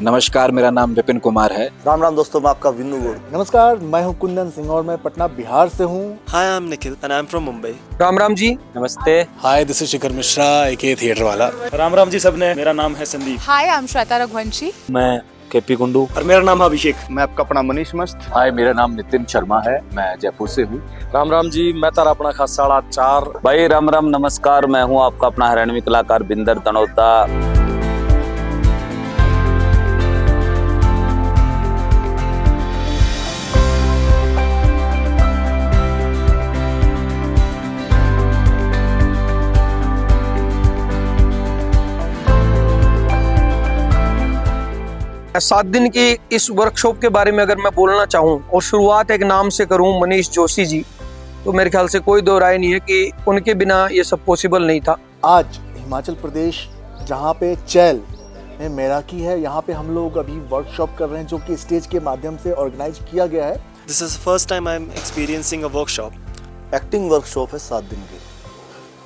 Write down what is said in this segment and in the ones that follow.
नमस्कार, मेरा नाम विपिन कुमार है। राम राम दोस्तों, मैं आपका विन्नू गोड़। नमस्कार, मैं हूं कुंदन सिंह और मैं पटना बिहार से हूं। Hi, I am Nikhil and I am from Mumbai. Ram Ram ji, नमस्ते। Hi, this is Shikhar Mishra AK theatre वाला। राम राम जी सबने, मेरा नाम है Sandeep. Hi, I am Shweta Raghuvanshi. मैं केपी कुंडू और मेरा नाम है अभिषेक। मैं आपका अपना मनीष मस्त। हाय, मेरा नाम नितिन शर्मा है, मैं जयपुर से हूँ। राम राम जी, मैं तारा अपना खासा 4 भाई। राम राम नमस्कार, मैं हूँ आपका अपना हरियाणवी कलाकार बिंदर तनोता। सात दिन की इस वर्कशॉप के बारे में अगर मैं बोलना चाहूँ और शुरुआत एक नाम से करूँ, मनीष जोशी जी, तो मेरे ख्याल से कोई दो राय नहीं है कि उनके बिना ये सब पॉसिबल नहीं था। आज हिमाचल प्रदेश जहां पे चैल में मैराकी है, यहाँ पे हम लोग अभी वर्कशॉप कर रहे हैं जो कि स्टेज के माध्यम से ऑर्गेनाइज किया गया है। This is first time I am experiencing a workshop. Acting workshop है 7 दिन की,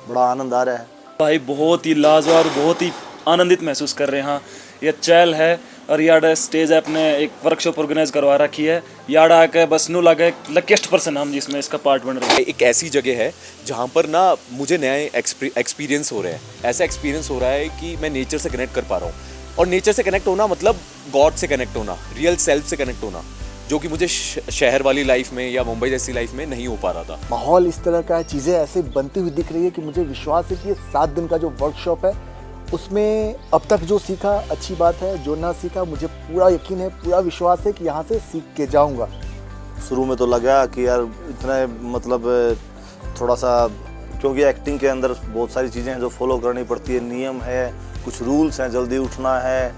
बड़ा आनंद आ रहा है भाई, बहुत ही लाजवाब, बहुत ही आनंदित महसूस कर रहे हैं। ये चैल है और याडा स्टेज है, अपने एक वर्कशॉप ऑर्गेनाइज करवा रखी है। याडा आके बस नू लगे लकीस्ट पर्सन हम जिसमें इसका पार्ट बन रहा है। एक ऐसी जगह है जहाँ पर ना मुझे नए एक्सपीरियंस हो रहे हैं। ऐसा एक्सपीरियंस हो रहा है कि मैं नेचर से कनेक्ट कर पा रहा हूँ, और नेचर से कनेक्ट होना मतलब गॉड से कनेक्ट होना, रियल सेल्फ से कनेक्ट होना, जो कि मुझे शहर वाली लाइफ में या मुंबई जैसी लाइफ में नहीं हो पा रहा था। माहौल इस तरह का है, चीज़ें ऐसे बनती हुई दिख रही है कि मुझे विश्वास है कि ये 7 दिन का जो वर्कशॉप है उसमें अब तक जो सीखा अच्छी बात है, जो ना सीखा मुझे पूरा यकीन है, पूरा विश्वास है कि यहाँ से सीख के जाऊँगा। शुरू में तो लगा कि यार इतना मतलब थोड़ा सा, क्योंकि एक्टिंग के अंदर बहुत सारी चीज़ें हैं जो फॉलो करनी पड़ती है, नियम है, कुछ रूल्स हैं, जल्दी उठना है,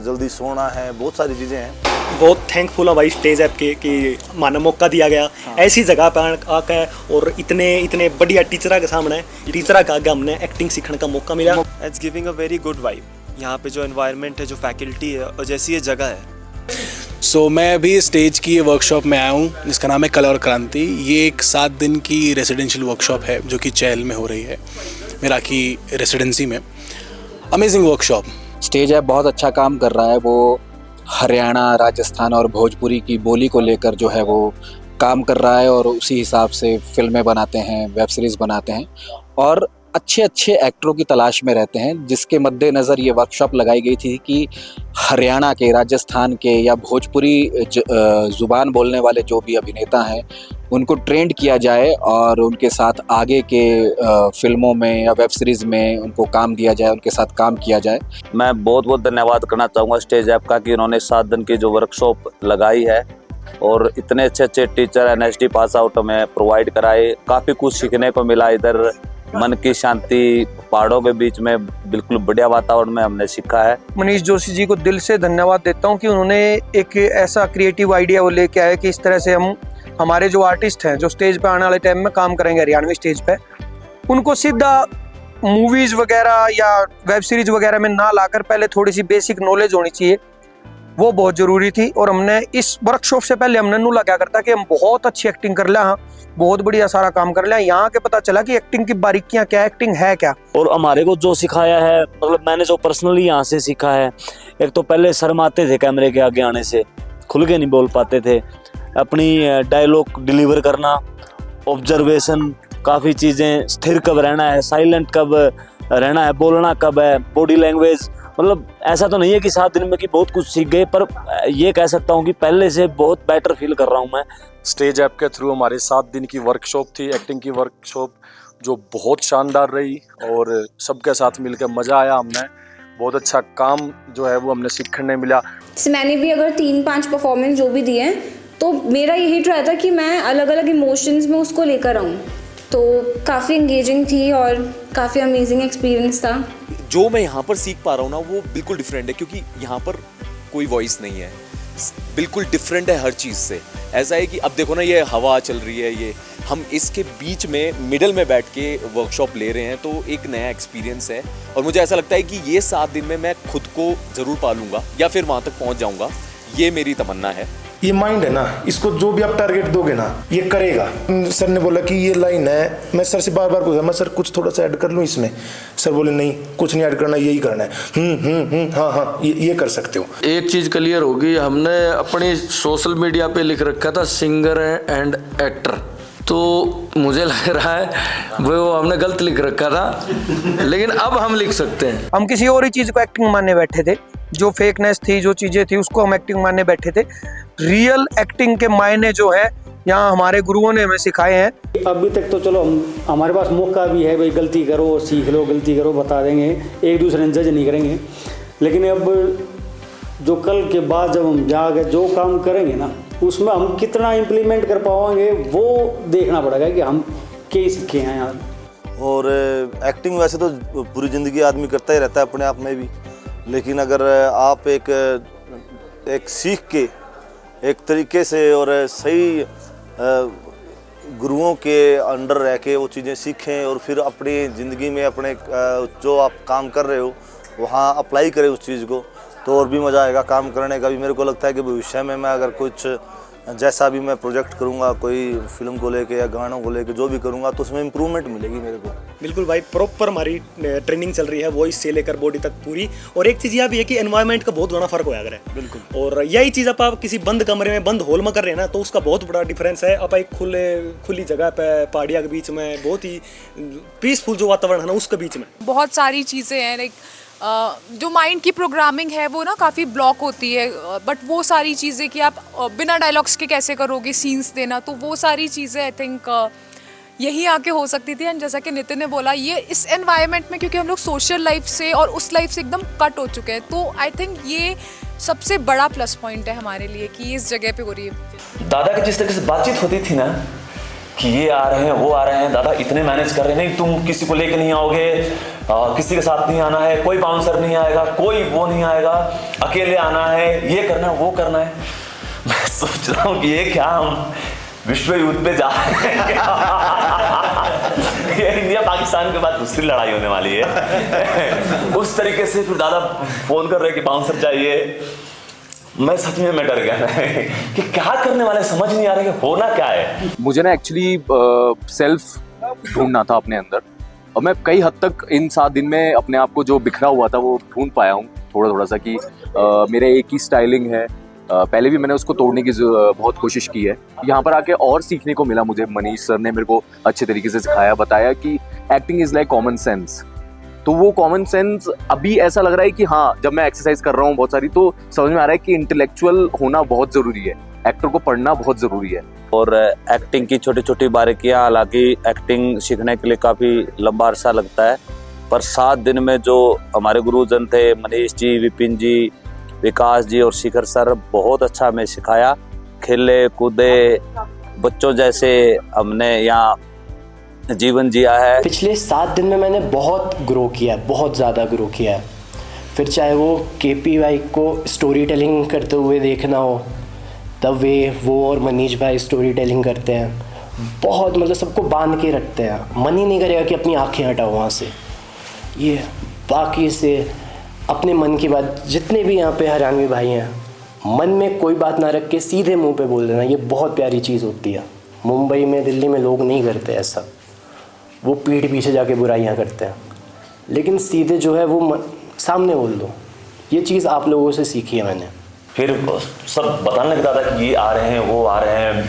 जल्दी सोना है, बहुत सारी चीज़ें हैं। बहुत थैंकफुल हूँ भाई स्टेज ऐप के कि मानो मौका दिया गया। ऐसी जगह पर आकर और इतने बढ़िया टीचर के सामने, टीचर का आगे हमने एक्टिंग सीखने का मौका मिला। It's giving a very good vibe. यहाँ पे जो एनवायरनमेंट है, जो फैकल्टी है और जैसी ये जगह है। सो मैं अभी स्टेज की वर्कशॉप में आया हूँ जिसका नाम है कला और क्रांति। ये एक 7 दिन की रेसिडेंशियल वर्कशॉप है जो कि चैल में हो रही है, मेराकी रेसिडेंसी में। Amazing workshop. स्टेज ऐप बहुत अच्छा काम कर रहा है। वो हरियाणा, राजस्थान और भोजपुरी की बोली को लेकर जो है वो काम कर रहा है और उसी हिसाब से फिल्में बनाते हैं, वेब सीरीज़ बनाते हैं और अच्छे अच्छे एक्टरों की तलाश में रहते हैं, जिसके मद्देनज़र ये वर्कशॉप लगाई गई थी कि हरियाणा के, राजस्थान के या भोजपुरी ज़ुबान बोलने वाले जो भी अभिनेता हैं उनको ट्रेंड किया जाए और उनके साथ आगे के फिल्मों में या वेब सीरीज़ में उनको काम दिया जाए, उनके साथ काम किया जाए। मैं बहुत बहुत धन्यवाद करना चाहूँगा स्टेज ऐप का कि उन्होंने 7 दिन की जो वर्कशॉप लगाई है और इतने अच्छे अच्छे टीचर NSD पास आउट में प्रोवाइड कराए। काफ़ी कुछ सीखने को मिला। इधर मन की शांति, पहाड़ों के बीच में बिल्कुल बढ़िया वातावरण में हमने सीखा है। मनीष जोशी जी को दिल से धन्यवाद देता हूँ कि उन्होंने एक ऐसा क्रिएटिव आइडिया वो लेके आए कि इस तरह से हम हमारे जो आर्टिस्ट हैं जो स्टेज पे आने वाले टाइम में काम करेंगे हरियाणवी स्टेज पे, उनको सीधा मूवीज़ वगैरह या वेब सीरीज़ वगैरह में ना लाकर पहले थोड़ी सी बेसिक नॉलेज होनी चाहिए, वो बहुत ज़रूरी थी। और हमने इस वर्कशॉप से पहले हमने नूला क्या करता कि हम बहुत अच्छी एक्टिंग कर लिया, हाँ बहुत बढ़िया सारा काम कर लिया। यहाँ के पता चला कि एक्टिंग की बारीकियाँ क्या, एक्टिंग है क्या। और हमारे को जो सिखाया है, मतलब मैंने जो पर्सनली यहाँ से सीखा है, एक तो पहले शर्माते थे कैमरे के आगे आने से, खुल के नहीं बोल पाते थे, अपनी डायलॉग डिलीवर करना, ऑब्जर्वेशन, काफ़ी चीज़ें, स्थिर कब रहना है, साइलेंट कब रहना है, बोलना कब है, बॉडी लैंग्वेज। मतलब ऐसा तो नहीं है कि 7 दिन में कि बहुत कुछ सीख गए, पर ये कह सकता हूँ कि पहले से बहुत बेटर फील कर रहा हूँ मैं। स्टेज ऐप के थ्रू हमारी 7 दिन की वर्कशॉप थी, एक्टिंग की वर्कशॉप, जो बहुत शानदार रही और सबके साथ मिलकर मज़ा आया। हमने बहुत अच्छा काम जो है वो हमने सीखने मिला। मैंने भी अगर 3-5 परफॉर्मेंस जो भी दिए हैं तो मेरा यही ट्राई था कि मैं अलग अलग इमोशंस में उसको लेकर आऊँ, तो काफ़ी एंगेजिंग थी और काफ़ी अमेजिंग एक्सपीरियंस था। जो मैं यहाँ पर सीख पा रहा हूँ ना वो बिल्कुल डिफरेंट है, क्योंकि यहाँ पर कोई वॉइस नहीं है, बिल्कुल डिफरेंट है हर चीज़ से। ऐसा है कि अब देखो ना, ये हवा चल रही है, ये हम इसके बीच में मिडल में बैठ के वर्कशॉप ले रहे हैं, तो एक नया एक्सपीरियंस है। और मुझे ऐसा लगता है कि ये 7 दिन में मैं खुद को ज़रूर पालूंगा या फिर वहाँ तक पहुँच जाऊँगा, ये मेरी तमन्ना है। ये माइंड है ना, इसको जो भी आप टारगेट दोगे ना ये करेगा। सर ने बोला कि ये लाइन है, मैं सर से बार बार पूछा मैं सर कुछ थोड़ा सा ऐड कर लूँ इसमें, सर बोले नहीं कुछ नहीं ऐड करना, यही करना है। हाँ ये कर सकते हो। एक चीज़ क्लियर होगी, हमने अपनी सोशल मीडिया पे लिख रखा था सिंगर एंड एक्टर, तो मुझे लग रहा है वो हमने गलत लिख रखा था, लेकिन अब हम लिख सकते हैं। हम किसी और ही चीज़ को एक्टिंग मानने बैठे थे, जो फेकनेस थी, जो चीज़ें थी उसको हम एक्टिंग मानने बैठे थे। रियल एक्टिंग के मायने जो है यहाँ हमारे गुरुओं ने हमें सिखाए हैं। अभी तक तो चलो हमारे पास मौका भी है, भाई गलती करो सीख लो, गलती करो बता देंगे, एक दूसरे ने जज नहीं करेंगे। लेकिन अब जो कल के बाद जब हम जाके जो काम करेंगे ना उसमें हम कितना इम्प्लीमेंट कर पाएंगे वो देखना पड़ेगा कि हम क्या सीखे हैं यहाँ। और एक्टिंग वैसे तो पूरी ज़िंदगी आदमी करता ही रहता है अपने आप में भी, लेकिन अगर आप एक सीख के एक तरीके से और सही गुरुओं के अंडर रह के वो चीज़ें सीखें और फिर अपनी ज़िंदगी में अपने जो आप काम कर रहे हो वहाँ अप्लाई करें उस चीज़ को, तो और भी मज़ा आएगा काम करने का भी। मेरे को लगता है कि भविष्य में मैं अगर कुछ जैसा भी मैं प्रोजेक्ट करूँगा, कोई फिल्म को लेके या गानों को लेके जो भी करूँगा, तो उसमें इम्प्रूवमेंट मिलेगी मेरे को। बिल्कुल भाई, प्रॉपर हमारी ट्रेनिंग चल रही है वॉइस से लेकर बॉडी तक पूरी। और एक चीज़ यह भी है कि एनवायरनमेंट का बहुत बड़ा फर्क होया है। बिल्कुल। और यही चीज़ आप किसी बंद कमरे में बंद हॉल में कर रहे हैं ना, तो उसका बहुत बड़ा डिफरेंस है। आप एक खुली जगह पे पहाड़िया के बीच में बहुत ही पीसफुल जो वातावरण है ना उसके बीच में बहुत सारी चीज़ें हैं। लाइक जो माइंड की प्रोग्रामिंग है वो ना काफ़ी ब्लॉक होती है, बट वो सारी चीज़ें कि आप बिना डायलॉग्स के कैसे करोगे सीन्स देना, तो वो सारी चीज़ें आई थिंक यही आके हो सकती थी। एंड जैसा कि नितिन ने बोला, ये इस एनवायरनमेंट में क्योंकि हम लोग सोशल लाइफ से और उस लाइफ से एकदम कट हो चुके हैं, तो आई थिंक ये सबसे बड़ा प्लस पॉइंट है हमारे लिए कि इस जगह पे हो रही है। दादा की जिस तरह से बातचीत होती थी ना कि ये आ रहे हैं वो आ रहे हैं, दादा इतने मैनेज कर रहे हैं, नहीं तुम किसी को लेके नहीं आओगे, किसी के साथ नहीं आना है, कोई बाउंसर नहीं आएगा, कोई वो नहीं आएगा, अकेले आना है, ये करना है वो करना है। मैं सोच रहा हूँ कि ये क्या हम विश्व युद्ध पे जा रहे हैं ये इंडिया पाकिस्तान के बाद दूसरी लड़ाई होने वाली है उस तरीके से फिर दादा फोन कर रहे कि बाउंसर चाहिए। मैं सच में डर गया कि क्या करने वाले, समझ नहीं आ रहा कि होना क्या है। मुझे ना एक्चुअली सेल्फ ढूंढना था अपने अंदर, और मैं कई हद तक इन 7 दिन में अपने आप को जो बिखरा हुआ था वो ढूंढ पाया हूँ थोड़ा सा कि मेरे एक ही स्टाइलिंग है। पहले भी मैंने उसको तोड़ने की बहुत कोशिश की है। यहाँ पर आके और सीखने को मिला मुझे। मनीष सर ने मेरे को अच्छे तरीके से सिखाया, बताया कि acting is like common sense. तो वो कॉमन सेंस अभी ऐसा लग रहा है कि हाँ, जब मैं एक्सरसाइज कर रहा हूँ बहुत सारी, तो समझ में आ रहा है कि इंटेलेक्चुअल होना बहुत ज़रूरी है, एक्टर को पढ़ना बहुत ज़रूरी है। और एक्टिंग की छोटी छोटी बारीकियाँ, हालांकि एक्टिंग सीखने के लिए काफ़ी लंबा अरसा लगता है, पर 7 दिन में जो हमारे गुरुजन थे, मनीष जी, विपिन जी, विकास जी और शिखर सर, बहुत अच्छा हमें सिखाया। खेले कूदे बच्चों जैसे हमने यहाँ जीवन जिया है। पिछले 7 दिन में मैंने बहुत ग्रो किया है, बहुत ज़्यादा ग्रो किया है। फिर चाहे वो KPY को स्टोरी टेलिंग करते हुए देखना हो, तब वो और मनीष भाई स्टोरी टेलिंग करते हैं, बहुत मतलब सबको बांध के रखते हैं। मन ही नहीं करेगा कि अपनी आँखें हटाओ वहाँ से। ये बाकी से अपने मन की बात, जितने भी यहाँ पे हरियाणवी भाई हैं, मन में कोई बात ना रख के सीधे मुंह पे बोल देना, ये बहुत प्यारी चीज़ होती है। मुंबई में, दिल्ली में लोग नहीं करते ऐसा, वो पीठ पीछे जाके बुराइयाँ करते हैं, लेकिन सीधे जो है वो सामने बोल दो। ये चीज़ आप लोगों से सीखी है मैंने। फिर सब बताने लगे दादा कि ये आ रहे हैं वो आ रहे हैं,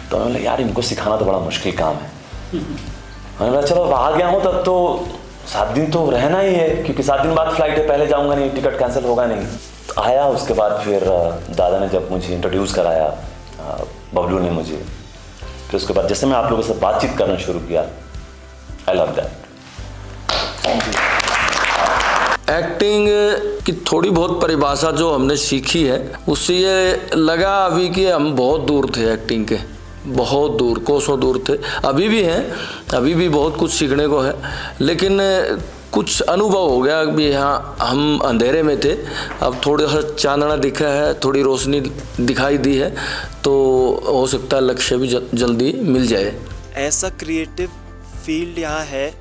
तो मैंने यार इनको सिखाना तो बड़ा मुश्किल काम है। मैंने बोला चलो आ गया हूँ तब तो 7 दिन तो रहना ही है, क्योंकि 7 दिन बाद फ्लाइट है, पहले जाऊँगा नहीं, टिकट कैंसिल होगा नहीं। तो आया, उसके बाद फिर दादा ने जब मुझे इंट्रोड्यूस कराया, बबलू ने मुझे, फिर उसके बाद जैसे मैं आप लोगों से बातचीत करना शुरू किया, आई लव दैट। एक्टिंग की थोड़ी बहुत परिभाषा जो हमने सीखी है, उससे ये लगा अभी कि हम बहुत दूर थे एक्टिंग के, बहुत दूर, कोसों दूर थे। अभी भी हैं, अभी भी बहुत कुछ सीखने को है, लेकिन कुछ अनुभव हो गया कि हाँ हम अंधेरे में थे, अब थोड़ा सा चांदना दिखा है, थोड़ी रोशनी दिखाई दी है, तो हो सकता है लक्ष्य भी जल्दी मिल जाए। ऐसा क्रिएटिव फील्ड यहाँ है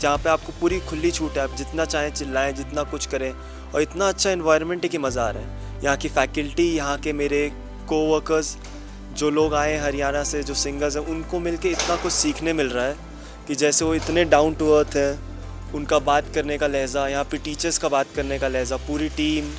जहाँ पे आपको पूरी खुली छूट है, आप जितना चाहें चिल्लाएं, जितना कुछ करें, और इतना अच्छा एनवायरनमेंट है कि मज़ा आ रहा है। यहाँ की फैकल्टी, यहाँ के मेरे कोवर्कर्स, जो लोग आए हरियाणा से, जो सिंगर्स हैं, उनको मिलके इतना कुछ सीखने मिल रहा है कि जैसे वो इतने डाउन टू अर्थ हैं, उनका बात करने का लहजा, यहाँ पे टीचर्स का बात करने का लहजा, पूरी टीम,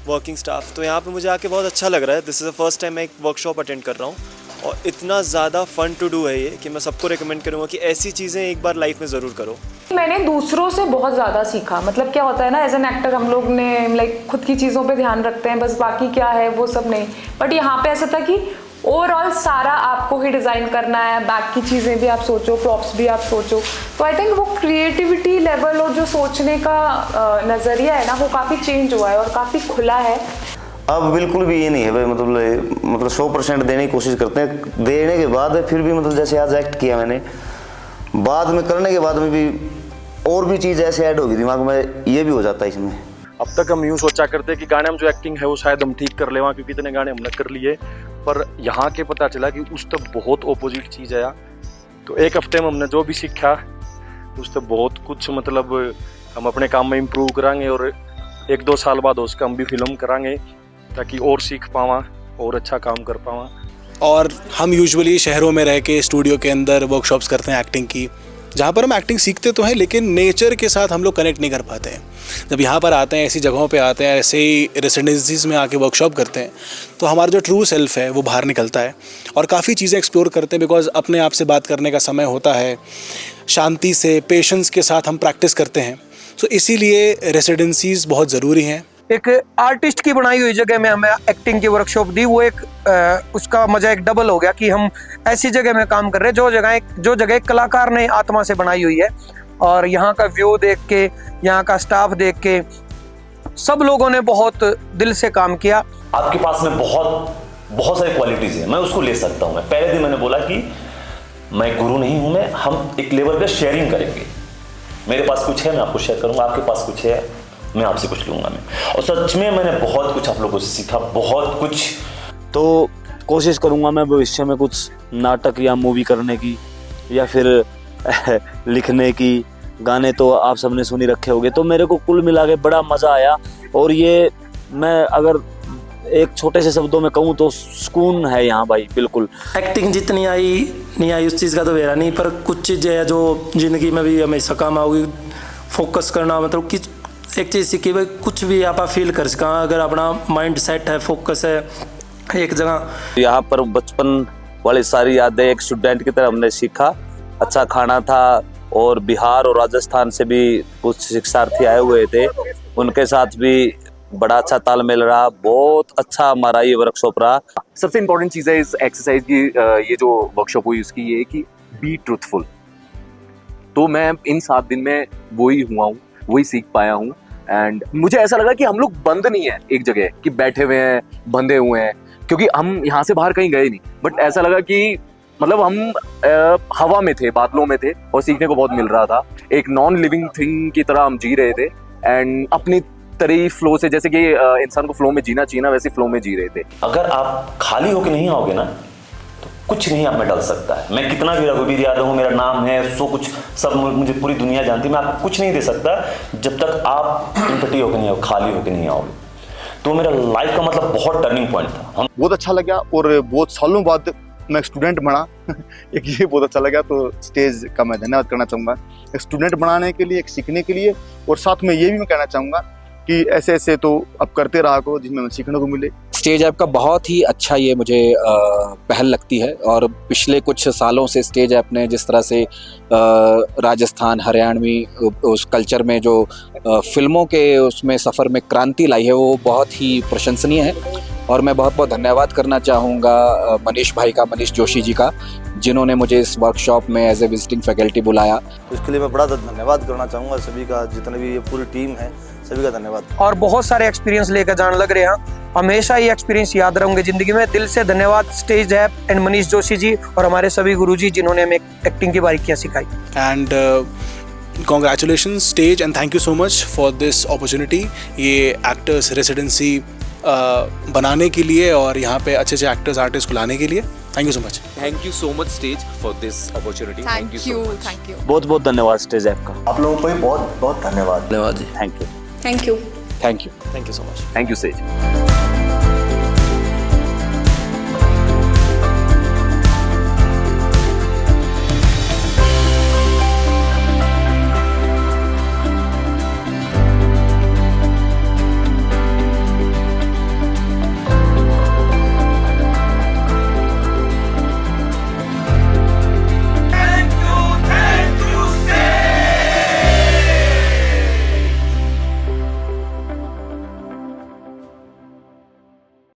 वर्किंग स्टाफ, तो यहाँ पे मुझे आके बहुत अच्छा लग रहा है। This is the first time मैं एक वर्कशॉप अटेंड कर रहा हूँ और इतना ज़्यादा फ़न टू डू है ये कि मैं सबको रिकमेंड करूँगा कि ऐसी चीज़ें एक बार लाइफ में ज़रूर करो। मैंने दूसरों से बहुत ज़्यादा सीखा। मतलब क्या होता है ना, एज एन एक्टर हम लोग ने लाइक खुद की चीज़ों पे ध्यान रखते हैं, बस बाकी क्या है वो सब नहीं। बट यहाँ पे ऐसा था कि ओवरऑल सारा आपको ही डिज़ाइन करना है, बैक की चीज़ें भी आप सोचो, प्रॉप्स भी आप सोचो। तो आई थिंक वो क्रिएटिविटी लेवल और जो सोचने का नज़रिया है ना, वो काफ़ी चेंज हुआ है और काफ़ी खुला है। अब बिल्कुल भी ये नहीं है भाई, मतलब 100% देने की कोशिश करते हैं। देने के बाद फिर भी मतलब जैसे आज एक्ट किया मैंने, बाद में करने के बाद में भी और भी चीज़ ऐसे ऐड होगी दिमाग में, ये भी हो जाता है इसमें। अब तक हम यूँ सोचा करते कि गाने में जो एक्टिंग है वो शायद हम ठीक कर ले वहाँ, क्योंकि इतने गाने हमने कर लिए, पर यहाँ के पता चला कि उस तक बहुत ऑपोजिट चीज़ है। तो एक हफ्ते में हमने जो भी सीखा उस तक बहुत कुछ, मतलब हम अपने काम में इम्प्रूव कराएंगे और 1-2 साल बाद उसका हम भी फिल्म कराएंगे ताकि और सीख पावा और अच्छा काम कर पावा। और हम यूजुअली शहरों में रह के स्टूडियो के अंदर वर्कशॉप्स करते हैं एक्टिंग की, जहाँ पर हम एक्टिंग सीखते तो हैं लेकिन नेचर के साथ हम लोग कनेक्ट नहीं कर पाते हैं। जब यहाँ पर आते हैं, ऐसी जगहों पे आते हैं, ऐसे ही रेसिडेंसीज़ में आके वर्कशॉप करते हैं, तो हमारा जो ट्रू सेल्फ है वो बाहर निकलता है और काफ़ी चीज़ें एक्सप्लोर करते हैं। बिकॉज अपने आप से बात करने का समय होता है, शांति से, पेशेंस के साथ हम प्रैक्टिस करते हैं। तो इसीलिए रेसिडेंसीज़ बहुत ज़रूरी हैं। एक आर्टिस्ट की बनाई हुई जगह में हमें एक्टिंग की वर्कशॉप दी, वो एक उसका मजा एक डबल हो गया कि हम ऐसी जगह में काम कर रहे हैं जो जगह एक कलाकार ने आत्मा से बनाई हुई है। और यहाँ का व्यू देख के, यहाँ का स्टाफ देख के, सब लोगों ने बहुत दिल से काम किया। आपके पास में बहुत सारी क्वालिटीज है, मैं उसको ले सकता हूँ। मैं पहले दिन मैंने बोला कि मैं गुरु नहीं हूँ, हम एक लेवल पे शेयरिंग करेंगे। मेरे पास कुछ है, मैं आपको शेयर करूँगा, आपके पास कुछ है, मैं आपसे कुछ लूँगा मैं। और सच में मैंने बहुत कुछ आप लोगों से सीखा, बहुत कुछ। तो कोशिश करूँगा मैं भविष्य में कुछ नाटक या मूवी करने की, या फिर लिखने की। गाने तो आप सबने सुनी रखे होंगे। तो मेरे को कुल मिला के बड़ा मज़ा आया। और ये मैं अगर एक छोटे से शब्दों में कहूँ तो सुकून है यहाँ भाई, बिल्कुल। एक्टिंग जितनी आई नहीं आई उस चीज़ का तो मेरा नहीं, पर कुछ चीज़ें हैं जो ज़िंदगी में भी हमेशा काम आओगी। फोकस करना, मतलब कि एक चीज़ सीखी भाई, कुछ भी आप फील कर सका अगर अपना माइंड सेट है, फोकस है एक जगह। यहाँ पर बचपन वाली सारी यादें एक स्टूडेंट की तरह हमने सीखा। अच्छा खाना था और बिहार और राजस्थान से भी कुछ शिक्षार्थी आए हुए थे, उनके साथ भी बड़ा अच्छा तालमेल रहा। बहुत अच्छा हमारा ये वर्कशॉप रहा। सबसे इम्पोर्टेंट चीज़ है इस एक्सरसाइज की, ये जो वर्कशॉप हुई उसकी, ये कि बी ट्रूथफुल। तो मैं इन 7 दिन में वही हुआ हूँ, वही सीख पाया हूँ। एंड मुझे ऐसा लगा कि हम लोग बंद नहीं है एक जगह कि बैठे हुए हैं, बंधे हुए हैं, क्योंकि हम यहाँ से बाहर कहीं गए नहीं। बट ऐसा लगा कि मतलब हम हवा में थे, बादलों में थे और सीखने को बहुत मिल रहा था। एक नॉन लिविंग थिंग की तरह हम जी रहे थे एंड अपनी तरह फ्लो से, जैसे कि इंसान को फ्लो में जीना चाहिए ना, वैसे फ्लो में जी रहे थे। अगर आप खाली होकर नहीं आओगे ना तो कुछ नहीं आप में डल सकता है। मैं कितना भी रघुवीर यादव हूँ, मेरा नाम है, सो कुछ सब मुझे पूरी दुनिया जानती है, मैं आपको कुछ नहीं दे सकता जब तक आप इम्पटी होकर नहीं आओ, खाली होकर नहीं आओगे। तो मेरा लाइफ का मतलब बहुत टर्निंग पॉइंट था। बहुत अच्छा लगा और बहुत सालों बाद मैं एक स्टूडेंट बना एक ये बहुत अच्छा लगा। तो स्टेज का मैं धन्यवाद करना चाहूँगा एक स्टूडेंट बनाने के लिए, एक सीखने के लिए। और साथ में ये भी मैं कहना चाहूँगा कि ऐसे ऐसे तो अब करते रहा करो जिसमें हमें सीखने को मिले। स्टेज ऐप का बहुत ही अच्छा ये मुझे पहल लगती है। और पिछले कुछ सालों से स्टेज ऐप ने जिस तरह से राजस्थान, हरियाणवी उस कल्चर में जो फिल्मों के उसमें सफ़र में क्रांति लाई है, वो बहुत ही प्रशंसनीय है। और मैं बहुत बहुत धन्यवाद करना चाहूँगा मनीष भाई का, मनीष जोशी जी का, जिन्होंने मुझे इस वर्कशॉप में एज ए विजिटिंग फैकल्टी बुलाया। इसके लिए मैं बड़ा धन्यवाद करना चाहूँगा सभी का, जितने भी ये पूरी टीम है, सभी का धन्यवाद। और बहुत सारे एक्सपीरियंस लेकर जाने लग रहे हैं, हमेशा ये एक्सपीरियंस याद रहेंगे ज़िंदगी में। दिल से धन्यवाद stage app and Manish Joshi ji और हमारे सभी गुरुजी जिन्होंने हमें एक्टिंग की बारीकियाँ सिखाई। And congratulations stage and thank you so much for this opportunity, ये एक्टर्स रेसिडेंसी बनाने के लिए और यहाँ पे अच्छे अच्छे एक्टर्स, आर्टिस्ट को लाने के लिए। Thank you so much. Thank you so much stage for this opportunity. Thank you, thank you. बहुत बहुत धन्यवाद स्टेज ऐप का। आप लोगों को भी बहुत बहुत धन्यवाद। धन्यवाद जी। Thank you. Thank you. Thank you so much. Thank you stage.